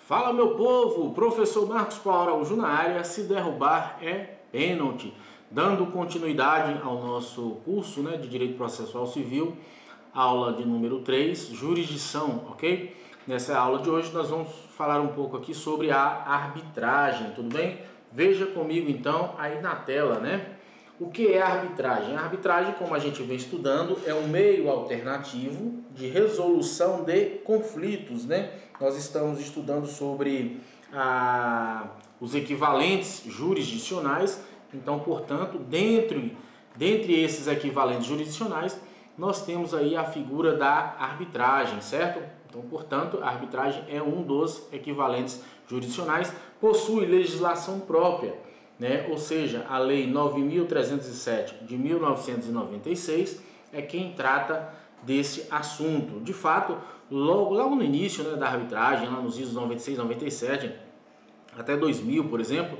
Fala, meu povo, professor Marcos Paulo Araújo na área. Se derrubar é pênalti. Dando continuidade ao nosso curso de Direito Processual Civil, aula de número 3, jurisdição, ok? Nessa aula de hoje nós vamos falar um pouco aqui sobre a arbitragem, tudo bem? Veja comigo então aí na tela, O que é a arbitragem? A arbitragem, como a gente vem estudando, é um meio alternativo de resolução de conflitos, Nós estamos estudando sobre os equivalentes jurisdicionais, então, portanto, dentre esses equivalentes jurisdicionais, nós temos aí a figura da arbitragem, certo? Então, portanto, a arbitragem é um dos equivalentes jurisdicionais, possui legislação própria, Ou seja, a Lei 9.307 de 1996 é quem trata desse assunto. De fato, logo no início da arbitragem, lá nos idos 96, 97, até 2000, por exemplo,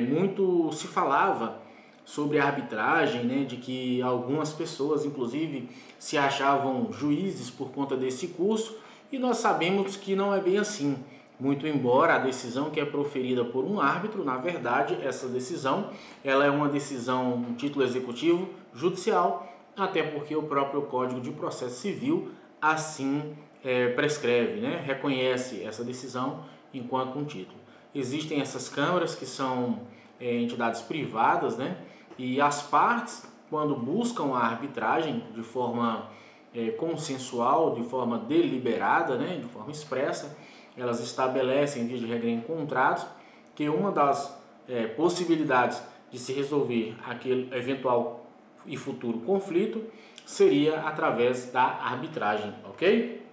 muito se falava sobre a arbitragem, de que algumas pessoas, inclusive, se achavam juízes por conta desse curso, e nós sabemos que não é bem assim. Muito embora a decisão que é proferida por um árbitro, na verdade, essa decisão, ela é uma decisão, um título executivo judicial, até porque o próprio Código de Processo Civil assim prescreve, reconhece essa decisão enquanto um título. Existem essas câmaras que são entidades privadas, e as partes, quando buscam a arbitragem de forma consensual, de forma deliberada, de forma expressa, elas estabelecem, via de regra, em contratos, que uma das possibilidades de se resolver aquele eventual e futuro conflito seria através da arbitragem, ok?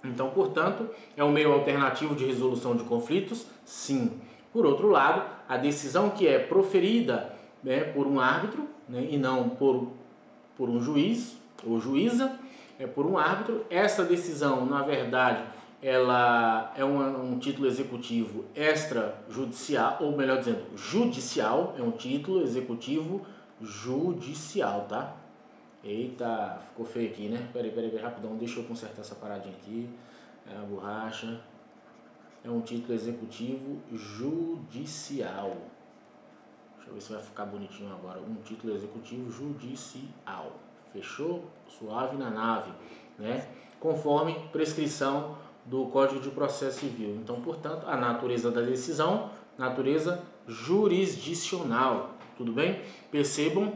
Então, portanto, é um meio alternativo de resolução de conflitos, sim. Por outro lado, a decisão que é proferida por um árbitro, e não por um juiz ou juíza, por um árbitro, essa decisão, na verdade, ela é um título executivo extrajudicial, ou melhor dizendo, judicial, é um título executivo judicial, tá? Eita, ficou feio aqui, Peraí, rapidão, deixa eu consertar essa paradinha aqui, a borracha, é um título executivo judicial, deixa eu ver se vai ficar bonitinho agora, um título executivo judicial, fechou? Suave na nave, Conforme prescrição do Código de Processo Civil. Então, portanto, a natureza da decisão, natureza jurisdicional, tudo bem? Percebam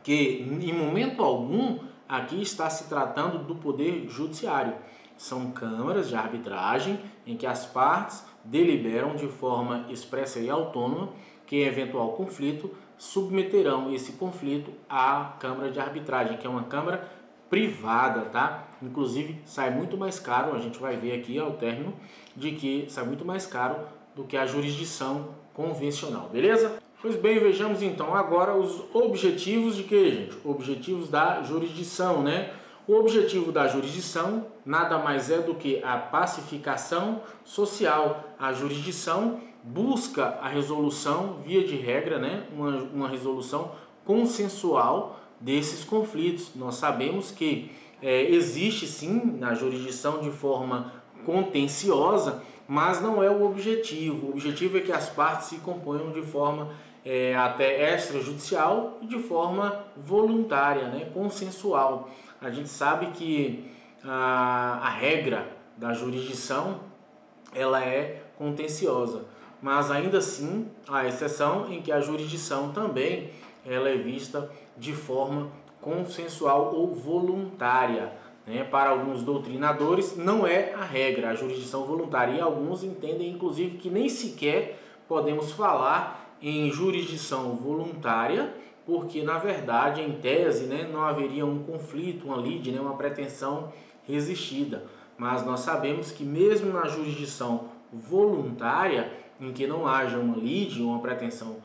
que, em momento algum, aqui está se tratando do Poder Judiciário. São câmaras de arbitragem em que as partes deliberam de forma expressa e autônoma que, em eventual conflito, submeterão esse conflito à Câmara de Arbitragem, que é uma câmara privada, tá? Inclusive sai muito mais caro, a gente vai ver aqui ao término, de que sai muito mais caro do que a jurisdição convencional, beleza? Pois bem, vejamos então agora os objetivos de quê, gente? Objetivos da jurisdição, O objetivo da jurisdição nada mais é do que a pacificação social. A jurisdição busca a resolução, via de regra, uma resolução consensual desses conflitos. Nós sabemos que existe sim na jurisdição de forma contenciosa, mas não é o objetivo. O objetivo é que as partes se componham de forma até extrajudicial e de forma voluntária, consensual. A gente sabe que a regra da jurisdição ela é contenciosa, mas ainda assim há exceção em que a jurisdição também ela é vista de forma consensual ou voluntária. Para alguns doutrinadores não é a regra, a jurisdição voluntária, e alguns entendem inclusive que nem sequer podemos falar em jurisdição voluntária, porque na verdade, em tese, não haveria um conflito, uma lide, uma pretensão resistida. Mas nós sabemos que mesmo na jurisdição voluntária, em que não haja uma lide, uma pretensão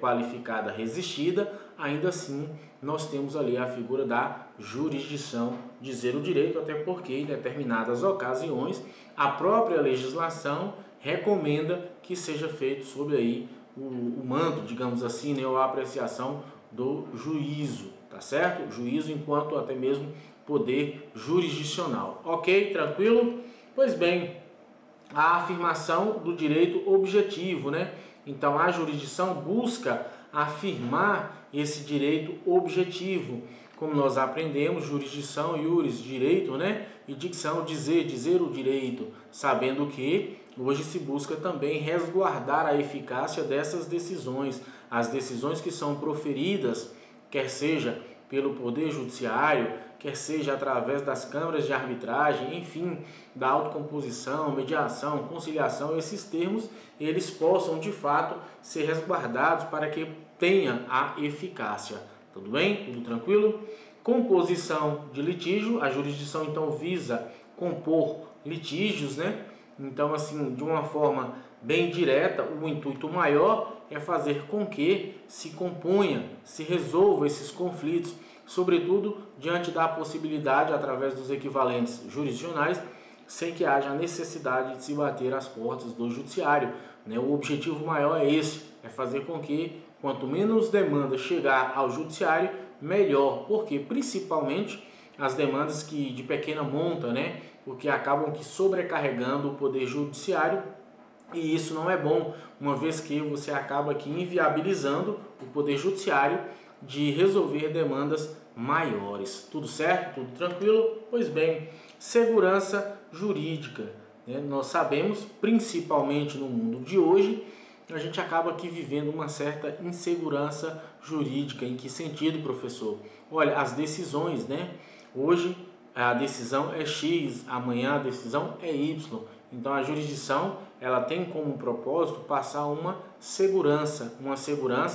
qualificada resistida, ainda assim nós temos ali a figura da jurisdição, dizer o direito, até porque em determinadas ocasiões a própria legislação recomenda que seja feito sob aí o manto, digamos assim, ou a apreciação do juízo, tá certo? Juízo enquanto até mesmo poder jurisdicional. Ok? Tranquilo? Pois bem, a afirmação do direito objetivo, né? Então a jurisdição busca afirmar esse direito objetivo. Como nós aprendemos, jurisdição, iuris, direito, né? E dicção, dizer o direito, sabendo que hoje se busca também resguardar a eficácia dessas decisões, as decisões que são proferidas, quer seja pelo Poder Judiciário, quer seja através das câmaras de arbitragem, enfim, da autocomposição, mediação, conciliação, esses termos, eles possam de fato ser resguardados para que tenha a eficácia. Tudo bem? Tudo tranquilo? Composição de litígio, a jurisdição então visa compor litígios, né? Então, assim, de uma forma bem direta, o intuito maior é fazer com que se componha, se resolva esses conflitos, sobretudo diante da possibilidade, através dos equivalentes jurisdicionais, sem que haja necessidade de se bater às portas do judiciário, né? O objetivo maior é esse, é fazer com que quanto menos demanda chegar ao judiciário, melhor, porque principalmente as demandas que de pequena monta, né? Porque acabam que sobrecarregando o poder judiciário, e isso não é bom, uma vez que você acaba aqui inviabilizando o poder judiciário de resolver demandas maiores. Tudo certo? Tudo tranquilo? Pois bem, segurança jurídica, né? Nós sabemos, principalmente no mundo de hoje, a gente acaba aqui vivendo uma certa insegurança jurídica. Em que sentido, professor? Olha, as decisões, né? Hoje a decisão é X, amanhã a decisão é Y. Então a jurisdição, ela tem como propósito passar uma segurança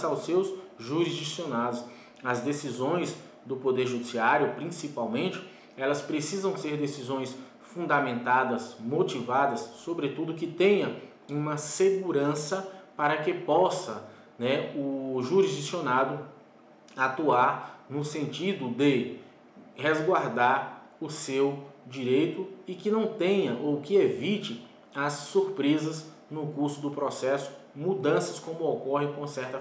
aos seus jurisdicionados. As decisões do Poder Judiciário, principalmente, elas precisam ser decisões fundamentadas, motivadas, sobretudo que tenha uma segurança para que possa, né, o jurisdicionado atuar no sentido de resguardar o seu direito e que não tenha ou que evite as surpresas no curso do processo, mudanças como ocorrem com certa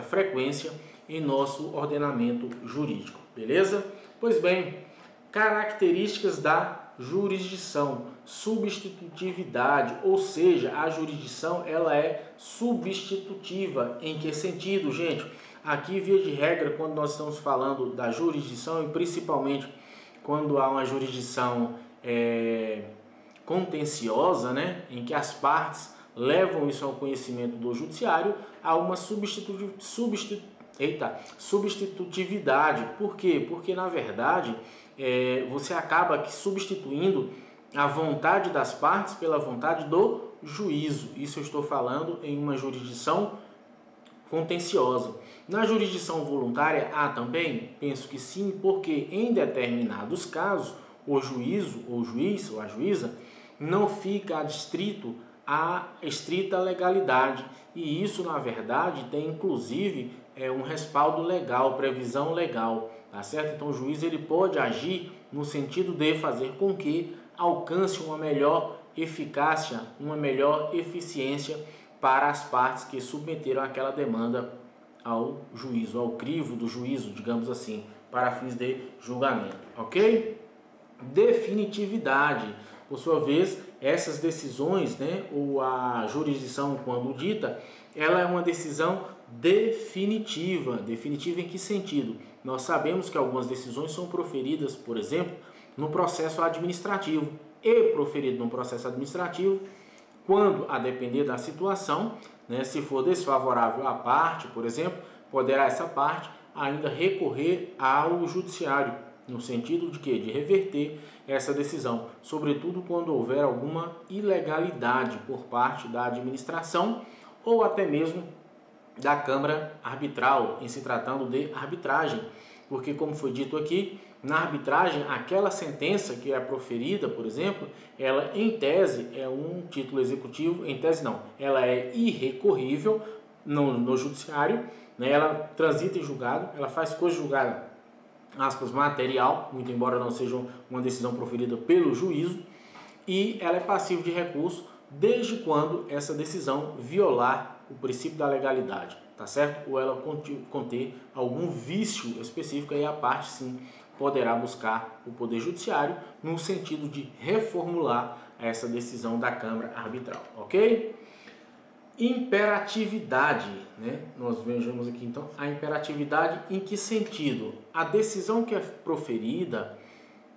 frequência em nosso ordenamento jurídico, beleza? Pois bem, características da jurisdição, substitutividade, ou seja, a jurisdição ela é substitutiva. Em que sentido, gente? Aqui, via de regra, quando nós estamos falando da jurisdição, e principalmente quando há uma jurisdição contenciosa, né, em que as partes levam isso ao conhecimento do judiciário, há uma substitutividade. Por quê? Porque, na verdade, você acaba aqui substituindo a vontade das partes pela vontade do juízo. Isso eu estou falando em uma jurisdição contenciosa. Na jurisdição voluntária, há também? Penso que sim, porque em determinados casos, o juízo, ou o juiz, ou a juíza, não fica adstrito à estrita legalidade. E isso, na verdade, tem inclusive um respaldo legal, previsão legal, tá certo? Então o juiz ele pode agir no sentido de fazer com que alcance uma melhor eficácia, uma melhor eficiência para as partes que submeteram aquela demanda ao juízo, ao crivo do juízo, digamos assim, para fins de julgamento, ok? Definitividade, por sua vez, essas decisões, né, ou a jurisdição quando dita, ela é uma decisão definitiva. Definitiva em que sentido? Nós sabemos que algumas decisões são proferidas, por exemplo, no processo administrativo, e proferido no processo administrativo, quando, a depender da situação, né, se for desfavorável à parte, por exemplo, poderá essa parte ainda recorrer ao judiciário, no sentido de quê? De reverter essa decisão, sobretudo quando houver alguma ilegalidade por parte da administração ou até mesmo da Câmara Arbitral, em se tratando de arbitragem, porque, como foi dito aqui, na arbitragem, aquela sentença que é proferida, por exemplo, ela em tese é um título executivo, em tese não, ela é irrecorrível no judiciário, né? Ela transita em julgado, ela faz coisa julgada, aspas, material, muito embora não seja uma decisão proferida pelo juízo, e ela é passível de recurso desde quando essa decisão violar o princípio da legalidade, tá certo? Ou ela conter algum vício específico, aí a parte sim poderá buscar o Poder Judiciário no sentido de reformular a essa decisão da Câmara Arbitral, ok? Imperatividade, né? Nós vejamos aqui então a imperatividade em que sentido? A decisão que é proferida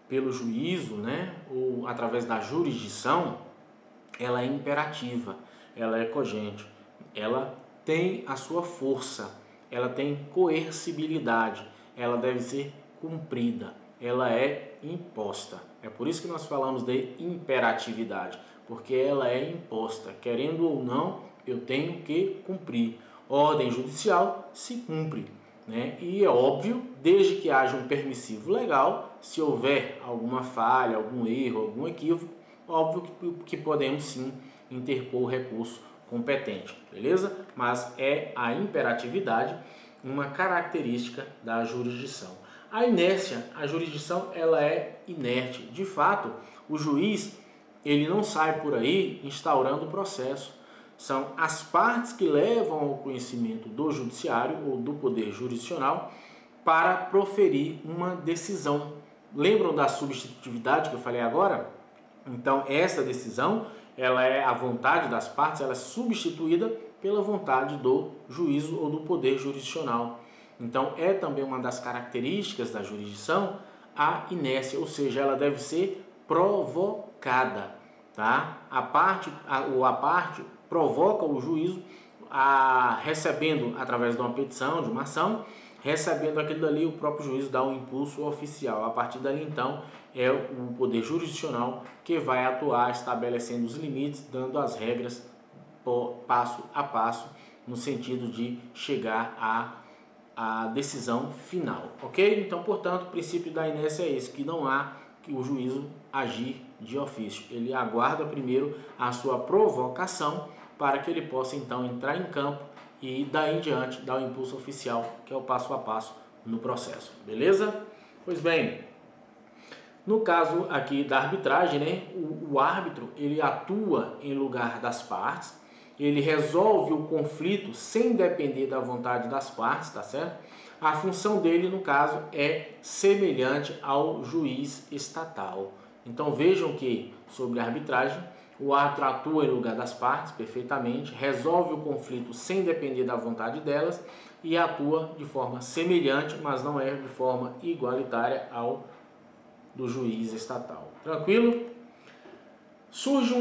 pelo juízo, né, ou através da jurisdição, ela é imperativa, ela é cogente, ela tem a sua força, ela tem coercibilidade, ela deve ser cumprida, ela é imposta. É por isso que nós falamos de imperatividade, porque ela é imposta, querendo ou não, eu tenho que cumprir. Ordem judicial se cumpre, né? E é óbvio, desde que haja um permissivo legal, se houver alguma falha, algum erro, algum equívoco, óbvio que podemos sim interpor o recurso competente, beleza? Mas é a imperatividade uma característica da jurisdição. A inércia, a jurisdição, ela é inerte. De fato, o juiz, ele não sai por aí instaurando o processo. São as partes que levam ao conhecimento do judiciário ou do poder jurisdicional para proferir uma decisão. Lembram da substitutividade que eu falei agora? Então, essa decisão, ela é a vontade das partes, ela é substituída pela vontade do juízo ou do poder jurisdicional. Então, é também uma das características da jurisdição a inércia, ou seja, ela deve ser provocada, tá? A parte provoca o juízo recebendo, através de uma petição, de uma ação, recebendo aquilo dali, o próprio juízo dá um impulso oficial. A partir dali, então, é o poder jurisdicional que vai atuar estabelecendo os limites, dando as regras passo a passo, no sentido de chegar à decisão final, ok? Então, portanto, o princípio da inércia é esse, que não há que o juízo agir de ofício. Ele aguarda primeiro a sua provocação para que ele possa, então, entrar em campo e daí em diante dar o impulso oficial, que é o passo a passo no processo, beleza? Pois bem, no caso aqui da arbitragem, né, o árbitro, ele atua em lugar das partes, ele resolve o conflito sem depender da vontade das partes, tá certo? A função dele, no caso, é semelhante ao juiz estatal. Então vejam que, sobre a arbitragem, o árbitro atua em lugar das partes perfeitamente, resolve o conflito sem depender da vontade delas e atua de forma semelhante, mas não é de forma igualitária ao do juiz estatal. Tranquilo? Surge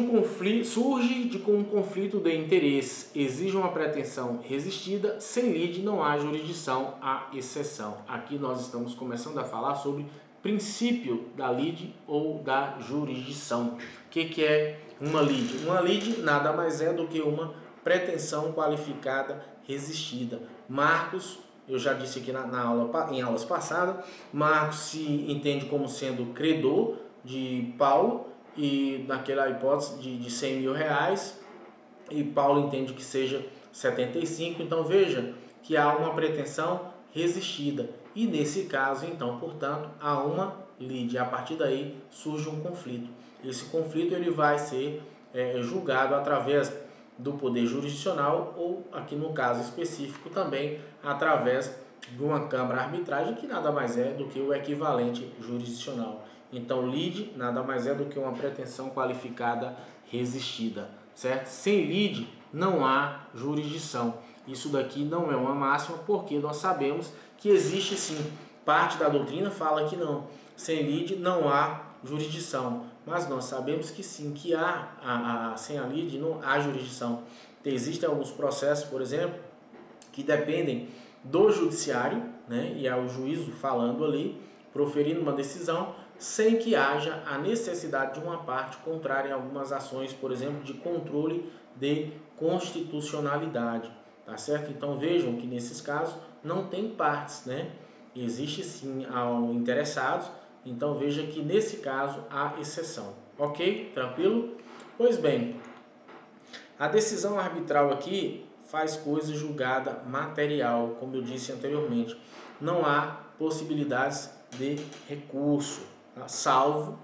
com um conflito de interesse, exige uma pretensão resistida, sem lide não há jurisdição à exceção. Aqui nós estamos começando a falar sobre princípio da lide ou da jurisdição. O que é uma lide? Uma lide nada mais é do que uma pretensão qualificada resistida. Marcos, eu já disse aqui em aulas passadas, Marcos se entende como sendo credor de Paulo, e naquela hipótese de 100 mil reais, e Paulo entende que seja 75, então veja que há uma pretensão resistida, e nesse caso, então, portanto, há uma lide, a partir daí surge um conflito. Esse conflito ele vai ser julgado através do poder jurisdicional ou, aqui no caso específico, também através de uma câmara arbitragem, que nada mais é do que o equivalente jurisdicional. Então, lide nada mais é do que uma pretensão qualificada resistida, certo? Sem lide não há jurisdição. Isso daqui não é uma máxima, porque nós sabemos que existe sim. Parte da doutrina fala que não. Sem lide não há jurisdição. Mas nós sabemos que sim, que sem a lide não há jurisdição. Existem alguns processos, por exemplo, que dependem do judiciário, né? E é o juízo falando ali, proferindo uma decisão, sem que haja a necessidade de uma parte contrária em algumas ações, por exemplo, de controle de constitucionalidade, tá certo? Então vejam que nesses casos não tem partes, né? Existe sim interessados, então veja que nesse caso há exceção, ok? Tranquilo? Pois bem, a decisão arbitral aqui faz coisa julgada material, como eu disse anteriormente. Não há possibilidades de recurso, salvo,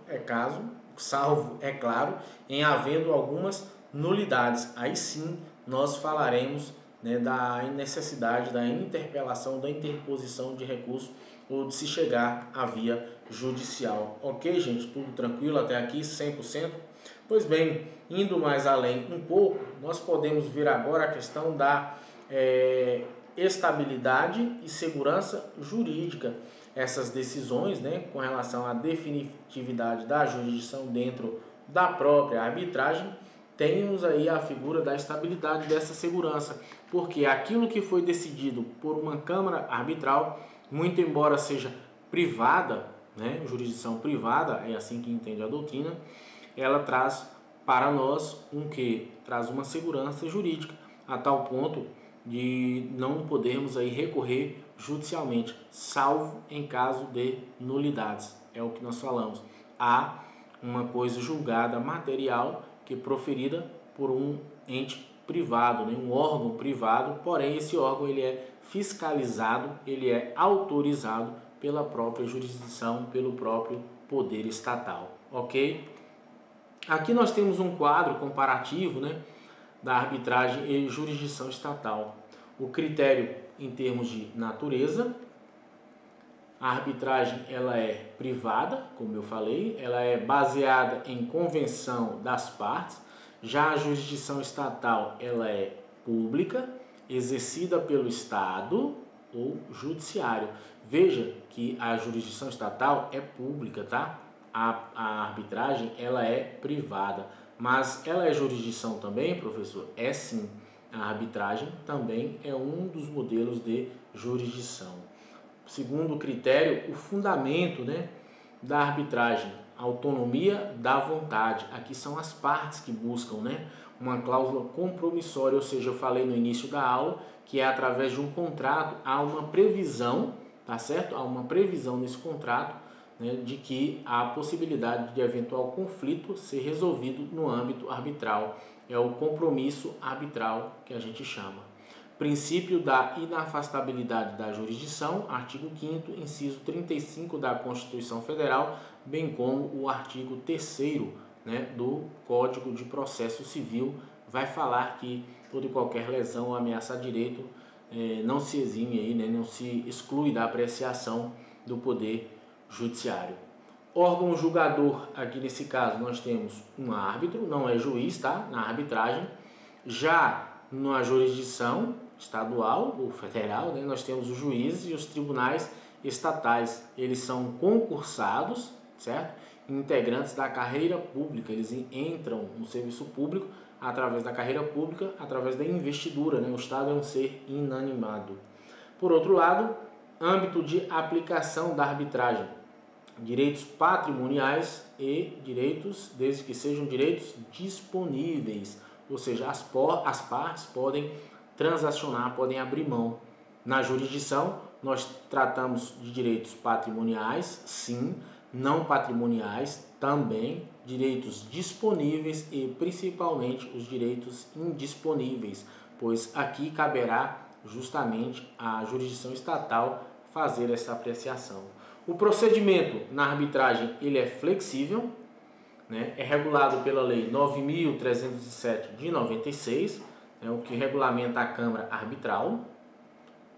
é claro, em havendo algumas nulidades. Aí sim nós falaremos, né, da necessidade da interpelação, da interposição de recurso ou de se chegar à via judicial. Ok, gente? Tudo tranquilo até aqui, 100%? Pois bem, indo mais além um pouco, nós podemos ver agora a questão da estabilidade e segurança jurídica. Essas decisões, né, com relação à definitividade da jurisdição dentro da própria arbitragem, temos aí a figura da estabilidade dessa segurança, porque aquilo que foi decidido por uma câmara arbitral, muito embora seja privada, né, jurisdição privada, é assim que entende a doutrina, ela traz para nós traz uma segurança jurídica, a tal ponto de não podermos aí recorrer judicialmente, salvo em caso de nulidades. É o que nós falamos. Há uma coisa julgada material que é proferida por um ente privado, né? Um órgão privado, porém esse órgão ele é fiscalizado, ele é autorizado pela própria jurisdição, pelo próprio poder estatal, ok? Aqui nós temos um quadro comparativo, né, da arbitragem e jurisdição estatal. O critério em termos de natureza, a arbitragem ela é privada, como eu falei, ela é baseada em convenção das partes. Já a jurisdição estatal ela é pública, exercida pelo Estado ou judiciário. Veja que a jurisdição estatal é pública, tá? A arbitragem ela é privada, mas ela é jurisdição também, professor? É sim. A arbitragem também é um dos modelos de jurisdição. Segundo critério, o fundamento, né, da arbitragem, a autonomia da vontade. Aqui são as partes que buscam, né, uma cláusula compromissória, ou seja, eu falei no início da aula que é através de um contrato, há uma previsão, tá certo? Há uma previsão nesse contrato, né, de que há possibilidade de eventual conflito ser resolvido no âmbito arbitral. É o compromisso arbitral que a gente chama. Princípio da inafastabilidade da jurisdição, artigo 5º, inciso 35 da Constituição Federal, bem como o artigo 3º, né, do Código de Processo Civil, vai falar que toda e qualquer lesão ou ameaça a direito não se exime aí, né, não se exclui da apreciação do poder judiciário. Órgão julgador, aqui nesse caso nós temos um árbitro, não é juiz, tá? Na arbitragem. Já na jurisdição estadual ou federal, né, nós temos os juízes e os tribunais estatais. Eles são concursados, certo? Integrantes da carreira pública. Eles entram no serviço público através da carreira pública, através da investidura, né? O Estado é um ser inanimado. Por outro lado, âmbito de aplicação da arbitragem. Direitos patrimoniais e direitos, desde que sejam direitos disponíveis, ou seja, as partes podem transacionar, podem abrir mão. Na jurisdição, nós tratamos de direitos patrimoniais, sim, não patrimoniais, também, direitos disponíveis e principalmente os direitos indisponíveis, pois aqui caberá justamente à jurisdição estatal fazer essa apreciação. O procedimento na arbitragem ele é flexível, né? É regulado pela Lei 9.307 de 96, né? O que regulamenta a Câmara Arbitral,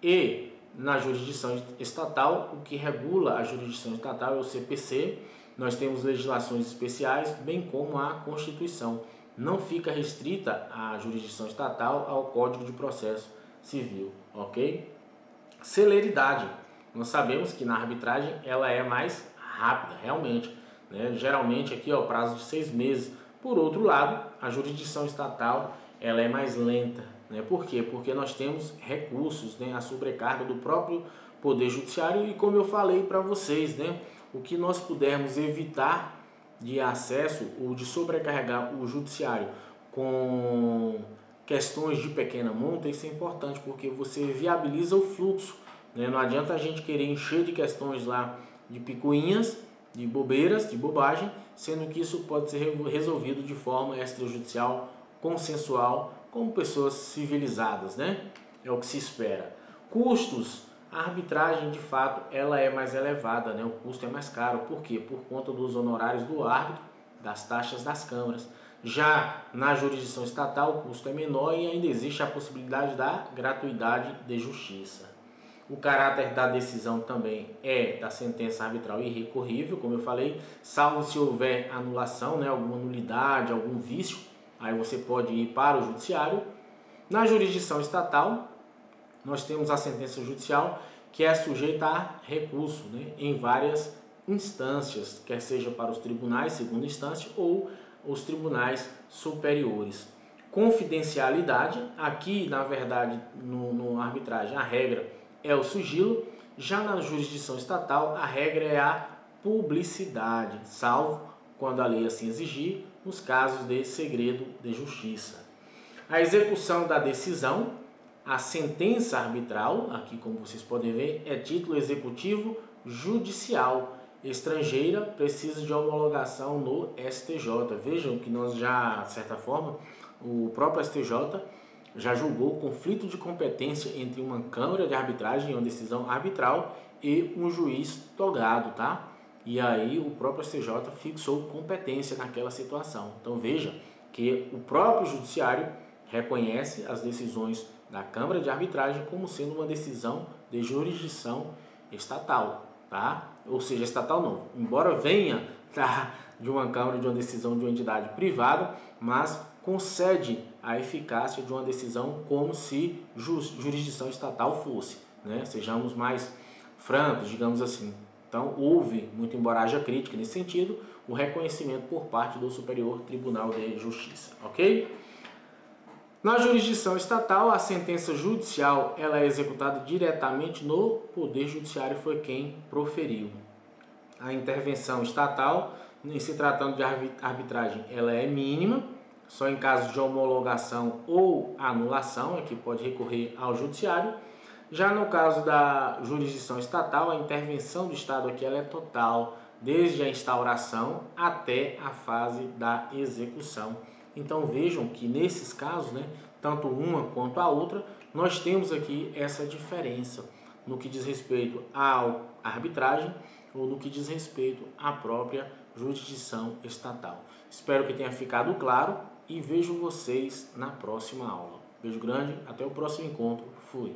e na jurisdição estatal, o que regula a jurisdição estatal é o CPC. Nós temos legislações especiais, bem como a Constituição. Não fica restrita a jurisdição estatal ao Código de Processo Civil, ok? Celeridade. Nós sabemos que na arbitragem ela é mais rápida, realmente, né? Geralmente aqui, ó, prazo de 6 meses. Por outro lado, a jurisdição estatal ela é mais lenta, né? Por quê? Porque nós temos recursos, né? A sobrecarga do próprio Poder Judiciário e, como eu falei para vocês, né? O que nós pudermos evitar de acesso ou de sobrecarregar o Judiciário com questões de pequena monta, isso é importante, porque você viabiliza o fluxo. Não adianta a gente querer encher de questões lá de picuinhas, de bobeiras, de bobagem, sendo que isso pode ser resolvido de forma extrajudicial, consensual, como pessoas civilizadas, né? É o que se espera. Custos, a arbitragem de fato ela é mais elevada, né? O custo é mais caro. Por quê? Por conta dos honorários do árbitro, das taxas das câmaras. Já na jurisdição estatal o custo é menor e ainda existe a possibilidade da gratuidade de justiça. O caráter da decisão também é da sentença arbitral irrecorrível, como eu falei, salvo se houver anulação, né, alguma nulidade, algum vício, aí você pode ir para o judiciário. Na jurisdição estatal, nós temos a sentença judicial que é sujeita a recurso, né, em várias instâncias, quer seja para os tribunais segunda instância ou os tribunais superiores. Confidencialidade, aqui na verdade no arbitragem a regra é o sigilo, já na jurisdição estatal a regra é a publicidade, salvo quando a lei assim exigir, nos casos de segredo de justiça. A execução da decisão, a sentença arbitral, aqui como vocês podem ver, é título executivo judicial. Estrangeira precisa de homologação no STJ. Vejam que nós já, de certa forma, o próprio STJ já julgou o conflito de competência entre uma câmara de arbitragem, uma decisão arbitral, e um juiz togado, tá? E aí o próprio STJ fixou competência naquela situação. Então veja que o próprio judiciário reconhece as decisões da Câmara de Arbitragem como sendo uma decisão de jurisdição estatal, tá? Ou seja, estatal não, embora venha de uma Câmara, de uma decisão de uma entidade privada, mas concede a eficácia de uma decisão como se jurisdição estatal fosse, né? Sejamos mais francos, digamos assim. Então, houve, muito embora haja crítica nesse sentido, o reconhecimento por parte do Superior Tribunal de Justiça, ok? Na jurisdição estatal, a sentença judicial ela é executada diretamente no Poder Judiciário, foi quem proferiu. A intervenção estatal, em se tratando de arbitragem, ela é mínima, só em caso de homologação ou anulação é que pode recorrer ao judiciário. Já no caso da jurisdição estatal, a intervenção do Estado aqui ela é total, desde a instauração até a fase da execução. Então vejam que nesses casos, né, tanto uma quanto a outra, nós temos aqui essa diferença no que diz respeito à arbitragem ou no que diz respeito à própria jurisdição estatal. Espero que tenha ficado claro e vejo vocês na próxima aula. Beijo grande, até o próximo encontro. Fui!